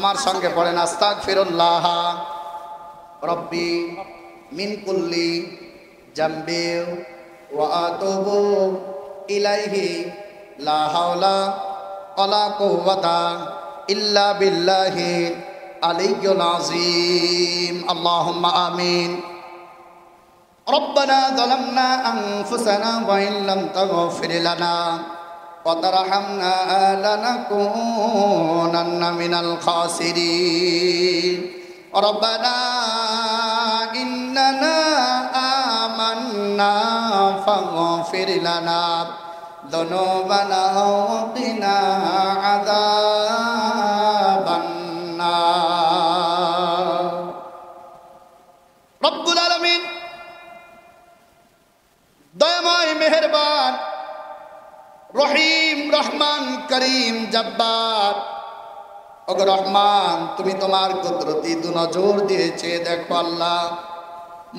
আমার সঙ্গে পড়েন আস্তাগফিরুল্লাহ রব্বি মিন কুল্লি জামবি ওয়া আতুবু ইলাইহি লা হাওলা ওয়ালা কুওয়াতা ইল্লা বিল্লাহি আলিয়্যিল আযীম। আল্লাহুম্মা আমিন। ربنا ظلمنا أنفسنا وإن لم تغفر لنا وترحمنا لنكونن من الخاسرين ربنا إننا آمنا فاغفر لنا ذنوبنا وقنا عذاب النار رب العالمين দয়াময় মেহেরবান রহিম রহমান করিম জব্বার। ওগো রহমান, তুমি তোমার কুদরতি দুনজর দিয়েছে দেখো আল্লাহ,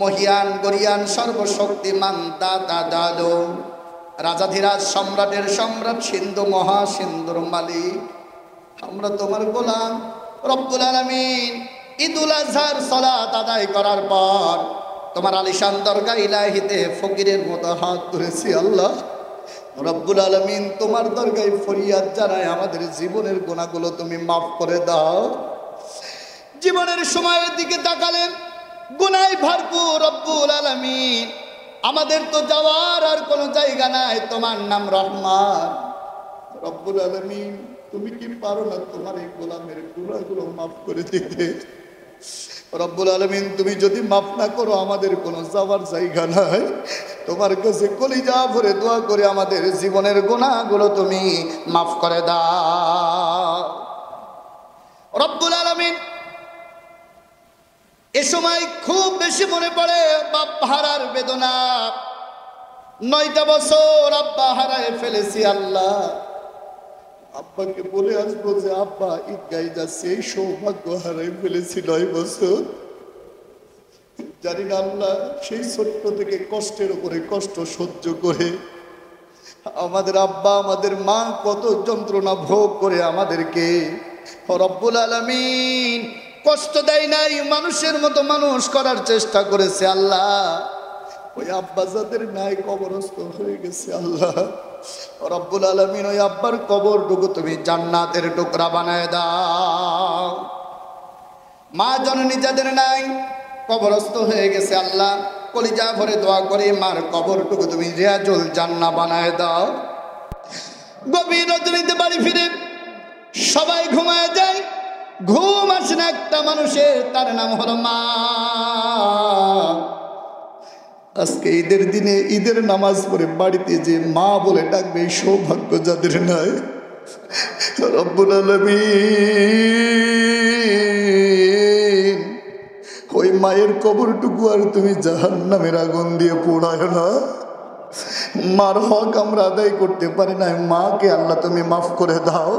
মহিয়ান গরিয়ান সর্বশক্তিমান দাতা দাদু রাজাধিরাজ সম্রাটের সম্রাট সিন্ধু মহাসিন্ধুর মালিক, আমরা তোমার গোলাম রব্বুল আলামিন। ঈদুল আজহার সালাত আদায় করার পর তোমার আলিশান দরগা ইলাহিতে ফকিরের মতো হাত ধরেছি আল্লাহ রব্বুল আলামিন। তোমার দরগায় ফরিয়াদ জানাই আমাদের জীবনের গুনাহগুলো তুমি মাফ করে দাও। জীবনের সময়ের দিকে তাকালেন গুনায় ভরপুর রব্বুল আলামিন। আমাদের তো যাওয়ার আর কোনো জায়গা নাই, তোমার নাম রহমান রব্বুল আলামিন। তুমি কি পারো না তোমার এই গোলামের গুনাহগুলো মাফ করে দিতে? রব্বুল আলামিন, তুমি যদি মাফ না করো আমাদের কোনো যাওয়ার জায়গা নাই। তোমার কাছে কলিজা ভরে দোয়া করে আমাদের জীবনের গুনাহগুলো তুমি মাফ করে দাও রব্বুল আলামিন। এ সময় খুব বেশি মনে পড়ে বাপ হারার বেদনা। 9টা বছর আব্বা হারায় ফেলেছি আল্লাহ। আব্বাকে বলে আসবো যে আব্বা ঈদগায় যাচ্ছে, এই সৌভাগ্য হারাই ফেলেছি 9 বছর। জানি না আল্লাহ সেই ছোট্ট থেকে কষ্টের উপরে কষ্ট সহ্য করে আমাদের আব্বা আমাদের মা কত যন্ত্রণা ভোগ করে আমাদেরকে রব্বুল আলামিন কষ্ট দেয় নাই, মানুষের মতো মানুষ করার চেষ্টা করেছে আল্লাহ। ওই আব্বা যাদের নাই কবরস্থ হয়ে গেছে আল্লাহ রব্বুল আলামিন, ওই আব্বার কবরটুকু তুমি জান্নাতের টুকরা বানায় দাও। মা জননী যাদের নাই কবরস্থ হয়ে গেছে আল্লাহ, কলিজা ভরে দোয়া করে মার কবরটুকু তুমি রিয়াজুল জান্নাহ বানায় দাও। গভীর রজনীতে বাড়ি ফিরে সবাই ঘুমায় যায়, ঘুম আসে না একটা মানুষের, তার নাম হলো মা। আজকে ঈদের দিনে ঈদের নামাজ পড়ে বাড়িতে যে মা বলে ডাকবে এই সৌভাগ্য যাদের নাই রব্বুল আলামিন, ওই মায়ের কবরটুকু আর তুমি জাহান্নামের আগুন দিয়ে পোড়ায় না। মার হক আমরা আদায় করতে পারি না, মাকে আল্লাহ তুমি মাফ করে দাও।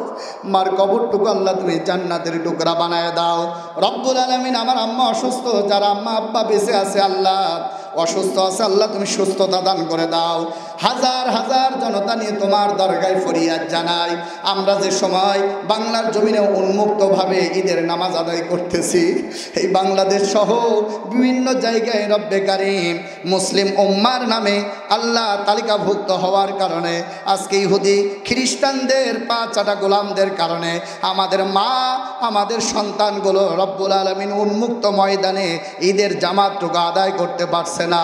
মার কবরটুকু আল্লাহ তুমি জান্নাতের টুকরা বানায় দাও রব্বুল আলামিন। আমার আম্মা অসুস্থ, যারা আম্মা আব্বা বেঁচে আছে আল্লাহ অসুস্থ আছে আল্লাহ তুমি সুস্থতা দান করে দাও। হাজার হাজার জনতা নিয়ে তোমার দরগায় ফরিয়াদ জানাই। আমরা যে সময় বাংলার জমিনে উন্মুক্তভাবে ঈদের নামাজ আদায় করতেছি, এই বাংলাদেশ সহ বিভিন্ন জায়গায় রব্বে কারিম মুসলিম উম্মার নামে আল্লাহ তালিকাভুক্ত হওয়ার কারণে আজকে ইহুদি খ্রিস্টানদের পা চাটা গোলামদের কারণে আমাদের মা আমাদের সন্তানগুলো রব্বুল আলামিন উন্মুক্ত ময়দানে ঈদের জামাতটুকু আদায় করতে পারছে না।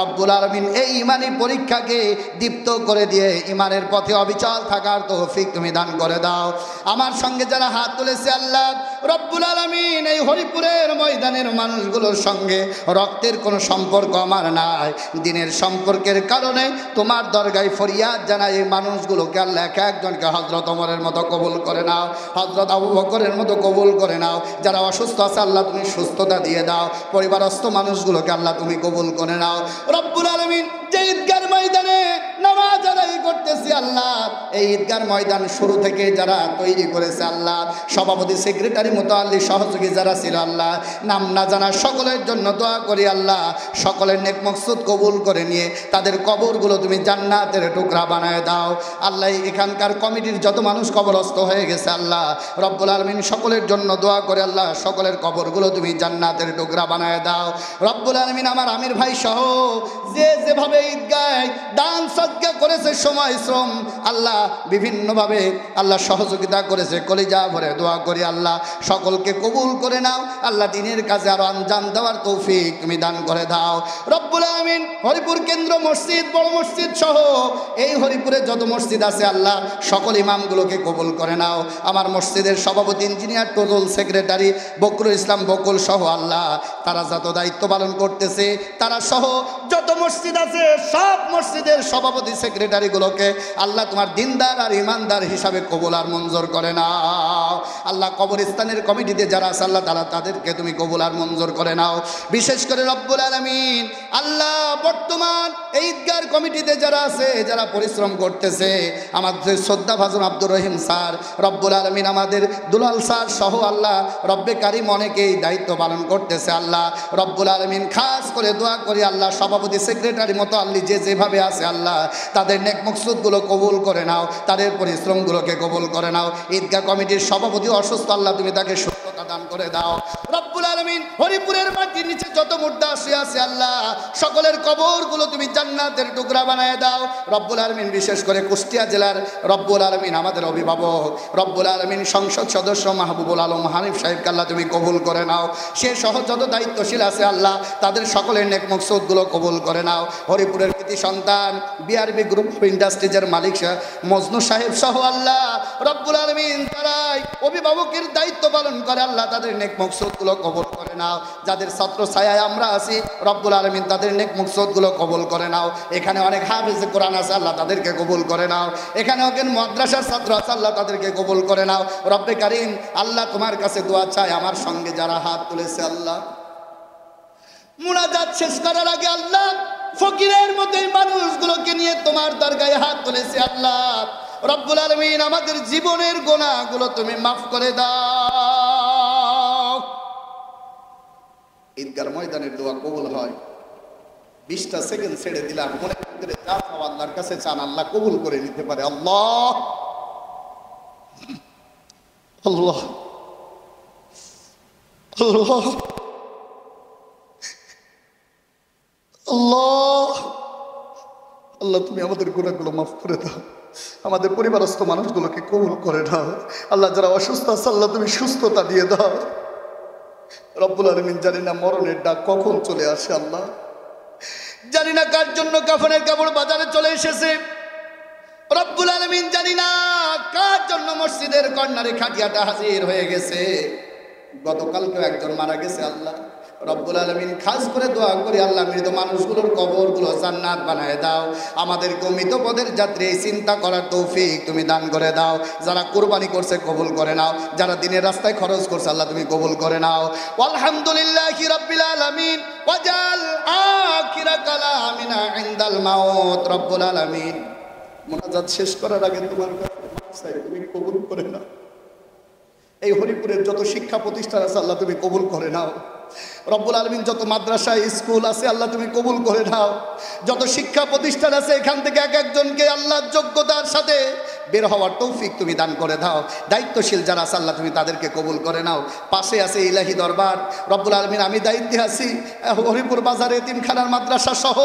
রব্বুল আলামিন এই ইমানি পরীক্ষাকে দীপ্ত করে দিয়ে ইমানের পথে অবিচল থাকার তৌফিক তুমি দান করে দাও। আমার সঙ্গে যারা হাত তুলেছে আল্লাহ রব্বুল আলামিন, এই হরিপুরের ময়দানের মানুষগুলোর সঙ্গে রক্তের কোনো সম্পর্ক আমার নাই, দিনের সম্পর্কের কারণে তোমার দরগায় ফরিয়াদ জানাই। এই মানুষগুলোকে আল্লাহ এক একজনকে হযরত ওমরের মতো কবুল করে নাও, হযরত আবু বকরের মতো কবুল করে নাও। যারা অসুস্থ আছে আল্লাহ তুমি সুস্থতা দিয়ে দাও, পরিবারস্থ মানুষগুলোকে আল্লাহ তুমি কবুল করে নাও রব্বুল আলামিন। যে ঈদগার ময়দানে নামাজ নামাজ আদায় করতেছি আল্লাহ। এই ঈদগার ময়দান শুরু থেকে যারা তৈরি করেছে আল্লাহ, সভাপতি, সেক্রেটারি, মুতাআল্লি, সহযোগী যারা ছিল আল্লাহ, নাম না জানা সকলের জন্য দোয়া করি আল্লাহ, সকলের নেক মকসুদ কবুল করে নিয়ে তাদের কবরগুলো তুমি জান্নাতের টুকরা বানায় দাও আল্লাহ। এখানকার কমিটির যত মানুষ কবরস্থ হয়ে গেছে আল্লাহ রব্বুল আলামিন সকলের জন্য দোয়া করে আল্লাহ, সকলের কবরগুলো তুমি জান্নাতের টুকরা বানায় দাও রব্বুল আলামিন। আমার আমির ভাই সহ যে যেভাবে ঈদগায় দান সদকা করেছে, সময় শ্রম আল্লাহ বিভিন্নভাবে আল্লাহ সহযোগিতা করেছে, কলিজা ভরে দোয়া করি আল্লাহ, সকলকে কবুল করে নাও আল্লাহ। দিনের কাজে আরো আঞ্জাম দেওয়ার তৌফিক তুমি দান করে দাও রব্বুল আলামিন। হরিপুর কেন্দ্র মসজিদ, বড় মসজিদ সহ এই হরিপুরে যত মসজিদ আছে আল্লাহ, সকল ইমামগুলোকে কবুল করে নাও। আমার মসজিদের সভাপতি, ইঞ্জিনিয়ার, টোজল, সেক্রেটারি বকরুল ইসলাম বকুল সহ আল্লাহ, তারা যত দায়িত্ব পালন করতেছে, তারা সহ যত মসজিদ আছে সব মসজিদের সভাপতি, সেক্রেটারিগুলোকে আল্লাহ তোমার দিনদার আর ইমানদার হিসাবে কবুল আর মঞ্জুর করে নাও আল্লাহ। কবরস্থানের কমিটিতে যারা আছে আল্লাহ তাআলা তাদেরকে তুমি কবুল আর মঞ্জুর করে নাও। বিশেষ করে রব্বুল আলামিন আল্লাহ বর্তমান এই ঈদগার কমিটিতে যারা আছে, যারা পরিশ্রম করতেছে, আমাদের শ্রদ্ধা ভাজন আব্দুর রহিম স্যার, রব্বুল আলামিন আমাদের দুলাল স্যার সহ আল্লাহ রব্বে কারিম অনেকেই দায়িত্ব পালন করতেছে আল্লাহ রব্বুল আলামিন। খাস করে দোয়া করি আল্লাহ, সভাপতি, সেক্রেটারি, মুতাআল্লি যে যেভাবে আছে আল্লাহ, তাদের নেক মকসুদগুলো কবুল করে নাও, তাদের পরিশ্রমগুলোকে কবুল করে নাও। ঈদগাহ কমিটির সভাপতি অসুস্থ আল্লাহ, তুমি তাকে সুস্থতা দান করে দাও রব্বুল আলামিন। হরিপুরের মাটির নিচে যত মুর্দা আছে আল্লাহ, সকলের কবরগুলো তুমি জান্নাতের টুকরা বানায় দাও রব্বুল আলামিন। বিশেষ করে কুষ্টিয়া জেলার রব্বুল আলামিন আমাদের অভিভাবক রব্বুল আলামিন সংসদ সদস্য মাহবুবুল আলম হানিফ সাহেবকে আল্লাহ তুমি কবুল করে নাও। সে সহ যত দায়িত্বশীল আছে আল্লাহ, তাদের সকলের নেক মকসুদগুলো কবুল করে নাও। হরিপুরের কৃতি সন্তান বিআরবি গ্রুপ অফ ইন্ডাস্ট্রিজের মালিক মজনু সাহেব সহ আল্লাহ রব্বুল আলামিন, তারাই অভিভাবকের দায়িত্ব পালন করে আল্লাহ, তাদের নেক মকসুদগুলো কবুল করে নাও। যাদের ছাত্র ছায়ায় আমরা আছি রব্বুল আলামিন, তাদের নেক মকসুদগুলো কবুল করে নাও। এখানে অনেক হাফেজ কোরআন আছে আল্লাহ, তাদেরকে কবুল করে নাও। এখানে অনেক মাদ্রাসার ছাত্র আছে আল্লাহ, তাদেরকে কবুল করে নাও রব্বে কারিম। আল্লাহ তোমার কাছে দোয়া চাই, আমার সঙ্গে যারা হাত তুলেছে আল্লাহ, মুনাজাত শেষ করার আগে আল্লাহ ফকিরের মতো এই মানুষগুলোকে নিয়ে তোমার দরগায় হাত তুলেছে আল্লাহ রব্বুল আলামিন, আমাদের জীবনের গুনাহগুলো তুমি মাফ করে দাও। ঈদগার ময়দানের দোয়া কবুল হয়। 20টা সেকেন্ড ছেড়ে দিলাম, মনে করে যা চাও আল্লাহর কাছে চান, আল্লাহ কবুল করে নিতে পারে। আল্লাহ আল্লাহ আল্লাহ আল্লাহ আল্লাহ, তুমি আমাদের গুনাহগুলো মাফ করে দাও, আমাদের পরিবারস্থ মানুষগুলোকে কবুল করে দাও আল্লাহ। যারা অসুস্থ আছে আল্লাহ তুমি সুস্থতা দিয়ে দাও রব্বুল আলামিন। জানি না মরণের ডাক কখন চলে আসে আল্লাহ, জানি না কার জন্য কাফনের কাপড় বাজারে চলে এসেছে রব্বুল আলামিন, জানি না কার জন্য মসজিদের কর্নারে খাটিয়াটা হাজির হয়ে গেছে। গতকালকেও একজন মারা গেছে আল্লাহ রব্বুল আলামিন। খাস করে দোয়া করি আল্লাহ, মৃত মানুষগুলোর কবরগুলো জান্নাত বানায় দাও। আমাদেরকে মৃত পদের যাত্রী এই চিন্তা করার তৌফিক তুমি দান করে দাও। যারা কুরবানি করছে কবুল করে নাও, যারা দিনের রাস্তায় খরচ করছে আল্লাহ তুমি কবুল করে নাও। আলহামদুলিল্লাহি রাব্বিল আলামিন ওয়াজাল আখিরা কালামিনা ইনদাল মাউত রব্বুল আলামিন। মুনাজাত শেষ করার আগে তোমার কাছে তুমি কবুল করে নাও। এই হরিপুরের যত শিক্ষা প্রতিষ্ঠান আছে আল্লাহ তুমি কবুল করে নাও রব্বুল আলামিন। যত মাদ্রাসা স্কুল আছে আল্লাহ তুমি কবুল করে নাও। যত শিক্ষা প্রতিষ্ঠান আছে এখান থেকে এক একজনকে আল্লাহ যোগ্যতার সাথে বের হওয়ার তৌফিক তুমি দান করে দাও। দায়িত্বশীল যারা আছে আল্লাহ তুমি তাদেরকে কবুল করে নাও। পাশে আছে ইলাহি দরবার রব্বুল আলামিন, আমি দায়িত্বে আছি হরিপুর বাজারে এতিমখানার মাদ্রাসা সহ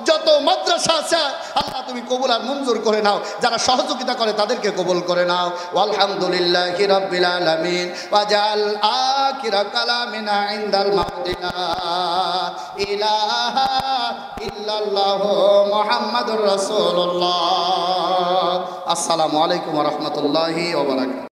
যত মাদ্রাসা আছে আল্লাহ তুমি কবুল আর মঞ্জুর করে নাও। যারা সহযোগিতা করে তাদেরকে কবুল করে নাও। আলহামদুলিল্লাহি রাব্বিল আলামিন ওয়াজাল আখিরা কালামিনা ইনদাল মাউতি লা ইলাহা ইল্লাল্লাহু মুহাম্মাদুর রাসূলুল্লাহ। আসসালামু আলাইকুম ওয়া রাহমাতুল্লাহি ওয়া বারাকাতুহু।